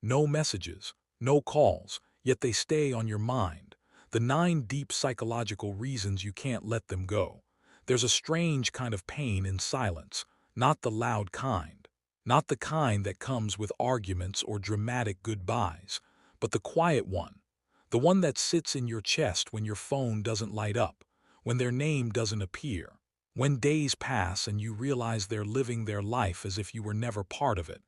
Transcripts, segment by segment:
No messages, no calls, yet they stay on your mind. The 9 deep psychological reasons you can't let them go. There's a strange kind of pain in silence, not the loud kind, not the kind that comes with arguments or dramatic goodbyes, but the quiet one, the one that sits in your chest when your phone doesn't light up, when their name doesn't appear, when days pass and you realize they're living their life as if you were never part of it.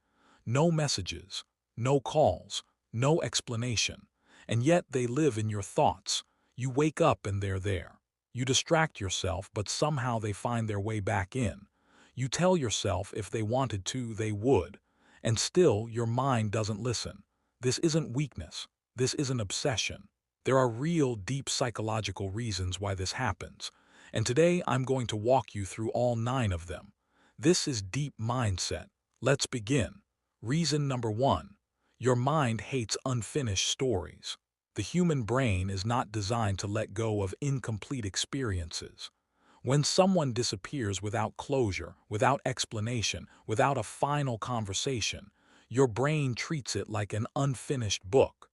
No messages, no calls, no explanation, and yet they live in your thoughts. You wake up and they're there. You distract yourself, but somehow they find their way back in. You tell yourself if they wanted to, they would, and still your mind doesn't listen. This isn't weakness. This isn't obsession. There are real, deep psychological reasons why this happens, and today I'm going to walk you through all 9 of them. This is deep mindset. Let's begin. Reason number 1. Your mind hates unfinished stories. The human brain is not designed to let go of incomplete experiences. When someone disappears without closure, without explanation, without a final conversation, your brain treats it like an unfinished book.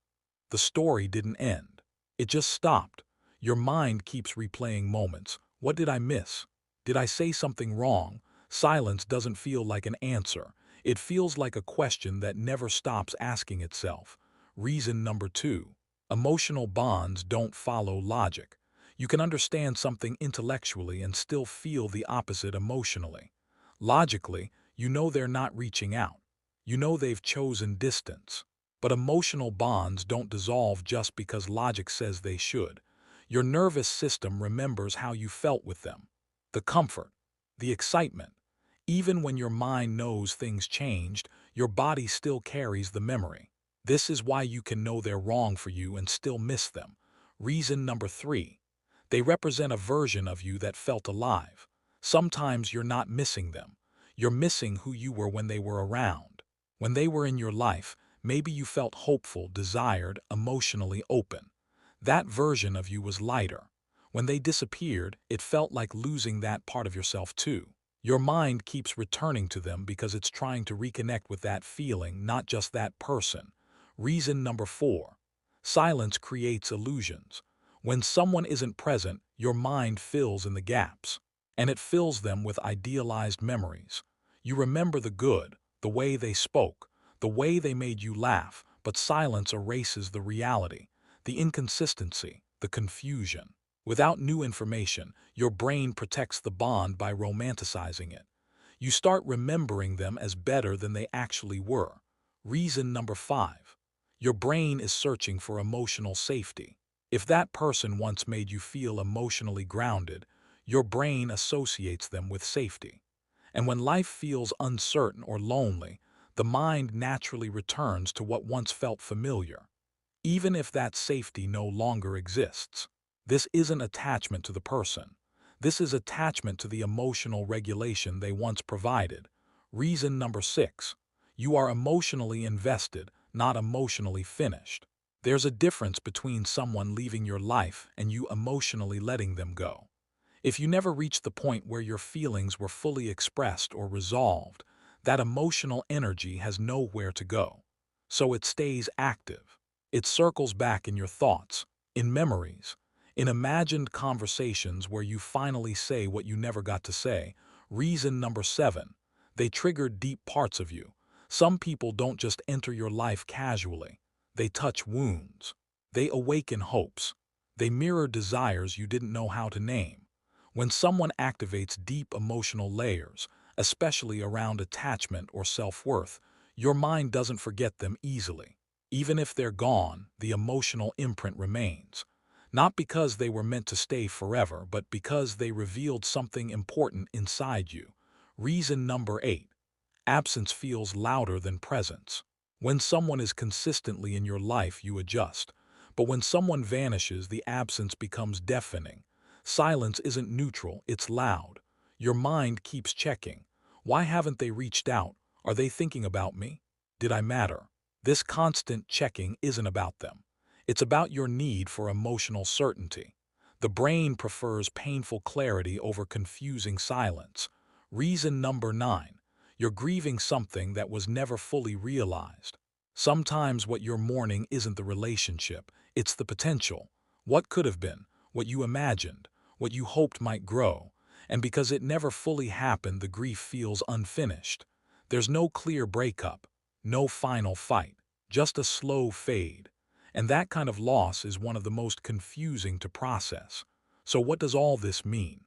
The story didn't end. It just stopped. Your mind keeps replaying moments. What did I miss? Did I say something wrong? Silence doesn't feel like an answer. It feels like a question that never stops asking itself. Reason number 2. Emotional bonds don't follow logic. You can understand something intellectually and still feel the opposite emotionally. Logically, you know they're not reaching out. You know they've chosen distance. But emotional bonds don't dissolve just because logic says they should. Your nervous system remembers how you felt with them. The comfort, the excitement. Even when your mind knows things changed, your body still carries the memory. This is why you can know they're wrong for you and still miss them. Reason number 3. They represent a version of you that felt alive. Sometimes you're not missing them. You're missing who you were when they were around. When they were in your life, maybe you felt hopeful, desired, emotionally open. That version of you was lighter. When they disappeared, it felt like losing that part of yourself too. Your mind keeps returning to them because it's trying to reconnect with that feeling, not just that person. Reason number 4. Silence creates illusions. When someone isn't present, your mind fills in the gaps, and it fills them with idealized memories. You remember the good, the way they spoke, the way they made you laugh, but silence erases the reality, the inconsistency, the confusion. Without new information, your brain protects the bond by romanticizing it. You start remembering them as better than they actually were. Reason number 5. Your brain is searching for emotional safety. If that person once made you feel emotionally grounded, your brain associates them with safety. And when life feels uncertain or lonely, the mind naturally returns to what once felt familiar, even if that safety no longer exists. This isn't attachment to the person. This is attachment to the emotional regulation they once provided. Reason number 6. You are emotionally invested, not emotionally finished. There's a difference between someone leaving your life and you emotionally letting them go. If you never reached the point where your feelings were fully expressed or resolved, that emotional energy has nowhere to go. So it stays active. It circles back in your thoughts, in memories, in imagined conversations where you finally say what you never got to say. Reason number 7. They trigger deep parts of you. Some people don't just enter your life casually. They touch wounds. They awaken hopes. They mirror desires you didn't know how to name. When someone activates deep emotional layers, especially around attachment or self-worth, your mind doesn't forget them easily. Even if they're gone, the emotional imprint remains. Not because they were meant to stay forever, but because they revealed something important inside you. Reason number 8. Absence feels louder than presence. When someone is consistently in your life, you adjust. But when someone vanishes, the absence becomes deafening. Silence isn't neutral, it's loud. Your mind keeps checking. Why haven't they reached out? Are they thinking about me? Did I matter? This constant checking isn't about them. It's about your need for emotional certainty. The brain prefers painful clarity over confusing silence. Reason number 9. You're grieving something that was never fully realized. Sometimes what you're mourning isn't the relationship, it's the potential. What could have been, what you imagined, what you hoped might grow. And because it never fully happened, the grief feels unfinished. There's no clear breakup, no final fight, just a slow fade. And that kind of loss is one of the most confusing to process. So what does all this mean?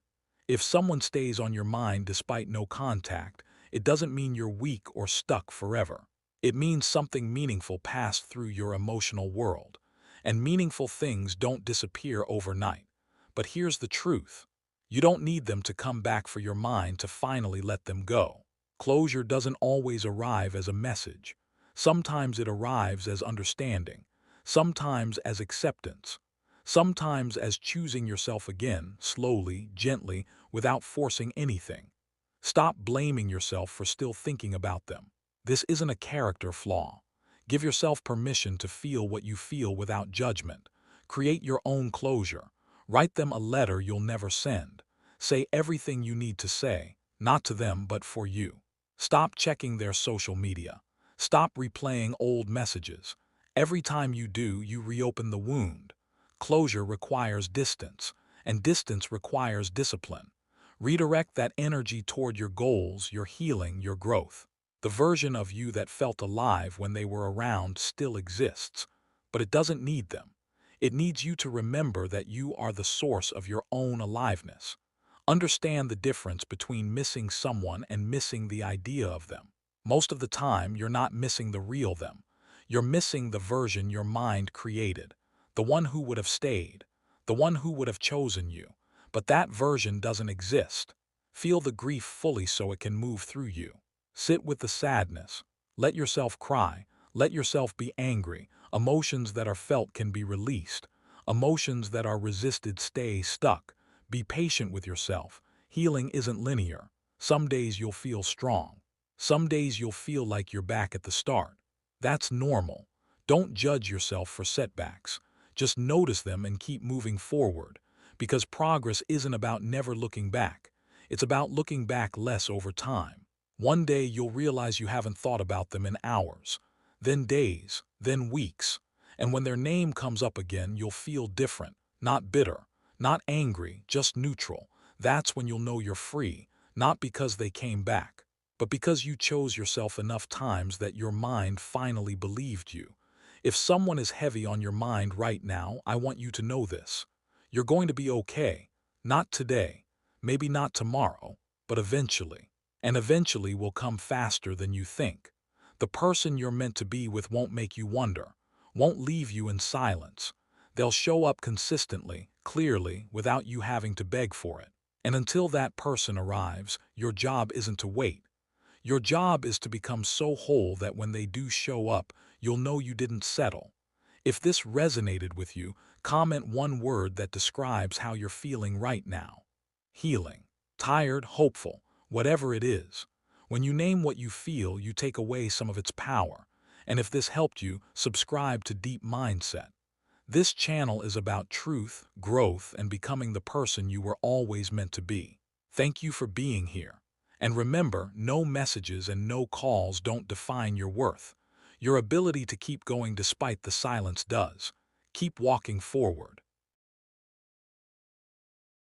If someone stays on your mind despite no contact, it doesn't mean you're weak or stuck forever. It means something meaningful passed through your emotional world. And meaningful things don't disappear overnight. But here's the truth. You don't need them to come back for your mind to finally let them go. Closure doesn't always arrive as a message. Sometimes it arrives as understanding. Sometimes as acceptance. Sometimes as choosing yourself again, slowly, gently, without forcing anything. Stop blaming yourself for still thinking about them. This isn't a character flaw. Give yourself permission to feel what you feel without judgment. Create your own closure. Write them a letter you'll never send. Say everything you need to say, not to them but for you. Stop checking their social media. Stop replaying old messages. Every time you do, you reopen the wound. Closure requires distance, and distance requires discipline. Redirect that energy toward your goals, your healing, your growth. The version of you that felt alive when they were around still exists, but it doesn't need them. It needs you to remember that you are the source of your own aliveness. Understand the difference between missing someone and missing the idea of them. Most of the time, you're not missing the real them. You're missing the version your mind created, the one who would have stayed, the one who would have chosen you. But that version doesn't exist. Feel the grief fully so it can move through you. Sit with the sadness. Let yourself cry. Let yourself be angry. Emotions that are felt can be released. Emotions that are resisted stay stuck. Be patient with yourself. Healing isn't linear. Some days you'll feel strong. Some days you'll feel like you're back at the start. That's normal. Don't judge yourself for setbacks. Just notice them and keep moving forward. Because progress isn't about never looking back. It's about looking back less over time. One day you'll realize you haven't thought about them in hours, then days, then weeks. And when their name comes up again, you'll feel different, not bitter, not angry, just neutral. That's when you'll know you're free, not because they came back, but because you chose yourself enough times that your mind finally believed you. If someone is heavy on your mind right now, I want you to know this. You're going to be okay. Not today, maybe not tomorrow, but eventually. And eventually will come faster than you think. The person you're meant to be with won't make you wonder, won't leave you in silence. They'll show up consistently, clearly, without you having to beg for it. And until that person arrives, your job isn't to wait. Your job is to become so whole that when they do show up, you'll know you didn't settle. If this resonated with you, comment one word that describes how you're feeling right now. Healing, tired, hopeful, whatever it is. When you name what you feel, you take away some of its power. And if this helped you, subscribe to Deep Mindset. This channel is about truth, growth, and becoming the person you were always meant to be. Thank you for being here. And remember, no messages and no calls don't define your worth. Your ability to keep going despite the silence does. Keep walking forward.